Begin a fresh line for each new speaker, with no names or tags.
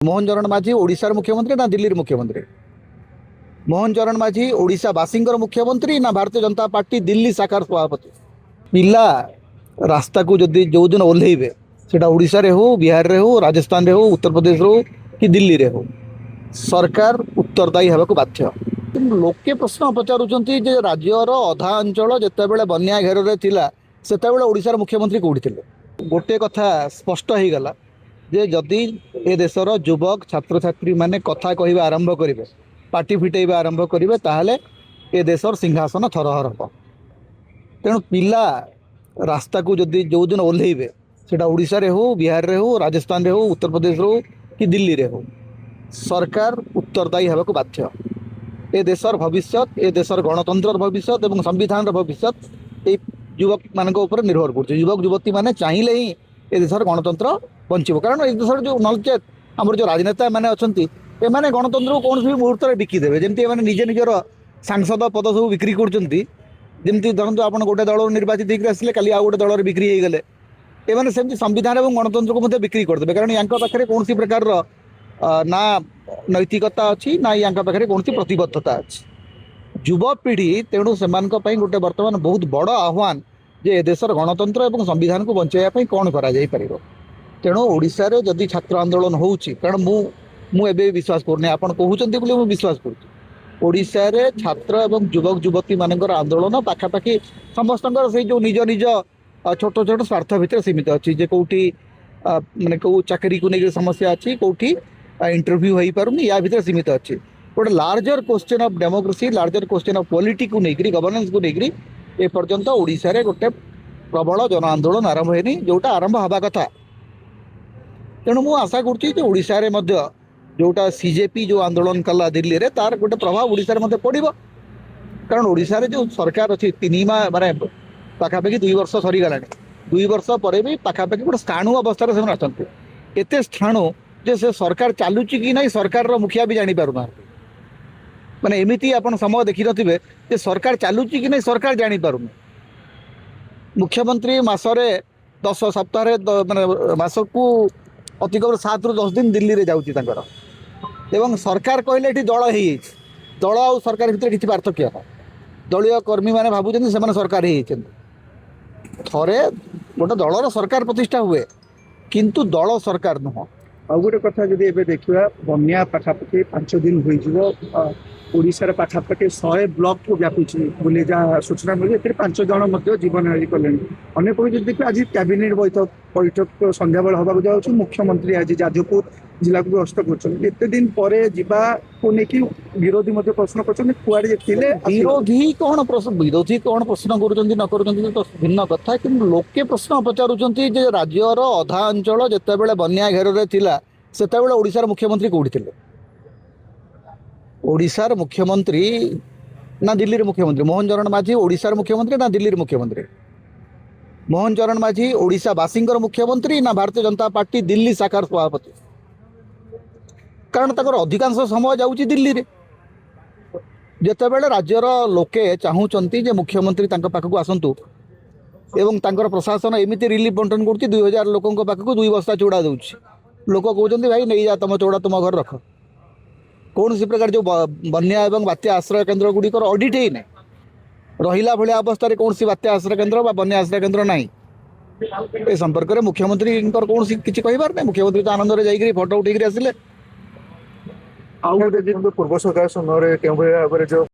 मोहन चरण माझी ओडिशार मुख्यमंत्री ना दिल्लीर मुख्यमंत्री। मोहन चरण माझी ओडिशावासींकर मुख्यमंत्री ना भारतीय जनता पार्टी दिल्ली शाखार सभापति। पिला रास्ता को जदि जो दिन ओह्लैबे सेटा ओडिशा रे हो, बिहार रे हो, राजस्थान रे हो, उत्तर प्रदेश रे हो कि दिल्ली रे हो, सरकार उत्तरदायी हेबाक बाध्य। लोके प्रश्न पचारुचंती जे राज्यर अधा अंचल जेतेबेले बन्या घेर रे थिला सेतेबेले ओडिशार मुख्यमंत्री कोउठी थिले। गोटे कथा स्पष्ट हो गला जे जदि ए देशर युवक छात्र छात्री माने कथा कहवा आरंभ करेंगे, पार्टी फिटेबा आरंभ करेंगे, ताहले ए देशर सिंहासन थरहर हम। तेणु पिला रास्ता को जदि जो दिन ओह्लैबे सेटा ओडिशा रे हो, बिहार रे हो, राजस्थान रे हो, उत्तर प्रदेश रे हो कि दिल्ली रे हो, सरकार उत्तरदायी हेबाक बाध्य। ए देशर भविष्यत, ए देशर गणतंत्र भविष्यत एवं संविधान भविष्यत ए युवक मानक ऊपर निर्भर कर। युवक युवती माने चाहिए ही ए देशर गणतंत्र बंचब। कारण ए देशर जो नलचेत आम जो राजनेता मैंने अच्छा एमाने गणतंत्र को कौन भी मुहूर्त में बिकिदेवे। जमी एम निजे निजर सांसद पद सब बिक्री करमती धरतु आप गोटे दल निर्वाचित होकर आसिले काली आउ गोटे दल बिक्री हो गले। एमाने सेमती संविधान और गणतंत्र को बिक्री करदे। कारण या पाखे कौन प्रकार ना नैतिकता अच्छी ना या पाखे कौन प्रतिबद्धता अच्छी युवपीढ़ी। तेणु से गोटे बर्तमान बहुत बड़ आह्वान जे देशर गणतंत्र और संविधान को बचाई कौन करा तेणु ओडिशा रे जदि छात्र आंदोलन होउची, कारण मु एबे विश्वास करने आपण कहउचंती बोली मु विश्वास करूची ओडिशा रे छात्र एवं युवक युवती मानकर आंदोलन पाखापाखि समस्तंकर से जो निज निज छोट छोट स्वार्थ भितर सीमित अच्छी जे कौटी माने कौ चाकरी को लेकर समस्या अच्छी, कौटी इंटरव्यू हो पारुनी, या भितर सीमित अच्छी। गोटे larger question of democracy, larger question of polity को लेकर, गवर्नेंस को लेकर ए पर्यंत ओडिशा रे गोटे प्रबल जन आंदोलन आरंभ होनी, जोटा आरंभ हवा कथा। तेणु मु आशा करुँचा जोटा सीजेपी जो आंदोलन कला दिल्ली रे तार गोटे प्रभाव ओडिशा रे पड़ो। कारण ओडिशा रे जो सरकार अच्छी 3 माह माने पाखापाखि 2 वर्ष सरीगला, 2 वर्ष पर भी पाखापाखि गोटे स्थाणु अवस्था से अच्छा एत स्थाणु जे से सरकार चलुची कि नहीं सरकार मुखिया भी जापर ना। माने एमती आप समय देखी थे जे सरकार चलुची कि नहीं सरकार जापर। मुख्यमंत्री मसरे 10 सप्ताह माने मास को अति कम 7 ରୁ 10 दिन दिल्ली रे जाउची तांकर। एवं सरकार कहले एठी दल हे दल आ सरकार भितर किछि पार्थक्य दलीय कर्मी माने भाबुचंदी से सरकार हे थरे गोटे दलर सरकार प्रतिष्ठा हुए किंतु दल सरकार नुह।
आउ गोटे कथा जदि एबे देखिबा बन्या पाखापाखि 5 दिन होइजिवो ओडिशार पाखापाखि 100 ब्लॉक को व्यापुची बोले जहाँ सूचना मिली ए 5 जन जीवन हारि कले। अन्य कोई जब देखिए आज कैबिनेट बैठक संध्या बेला हवा जाऊँ मुख्यमंत्री आज जाजपुर जिला को गस्त कर दिन पर को लेकिन विरोधी प्रश्न कर
विरोधी कौन प्रश्न कर तो भिन्न कथा। कि लोके प्रश्न पचारुचंती जे राज्यर अधा अंचल जेतेबेले बन्या घेर रे थिला सेतेबेले ओडिशार मुख्यमंत्री कोउठी थिले। ओडिशार मुख्यमंत्री ना दिल्लीर मुख्यमंत्री। मोहन चरण माझी ओडिशार मुख्यमंत्री ना दिल्लीर मुख्यमंत्री। मोहन चरण माझी ओडिशावासींकर मुख्यमंत्री ना भारतीय जनता पार्टी दिल्ली शाखार सभापति। कारण तक अधिकांश समय जाऊँगी दिल्ली रे। जेतेबेले राज्यर लोके चाहूँगी जे मुख्यमंत्री तांका पाखक आसतु एवं तांकर प्रशासन एमती रिलीफ बंटन कर 2000 लोकों पाखक 2 बस्ता चूड़ा दूसरी। लोक कहते भाई नहीं जा तुम चूड़ा तुम घर रख। कौन सी प्रकार जो बन्या एवं बात्या आश्रय केन्द्र गुड़िकर ऑडिट ही ना रहा भाया अवस्था कौन सी बात्या आश्रय केन्द्र बन्या आश्रय केन्द्र ना ए संपर्क में मुख्यमंत्री कौन सी किसी कहार ना। मुख्यमंत्री तो आनंद जाकर फोटो उठेक आसिले।
पूर्व सरकार समय जो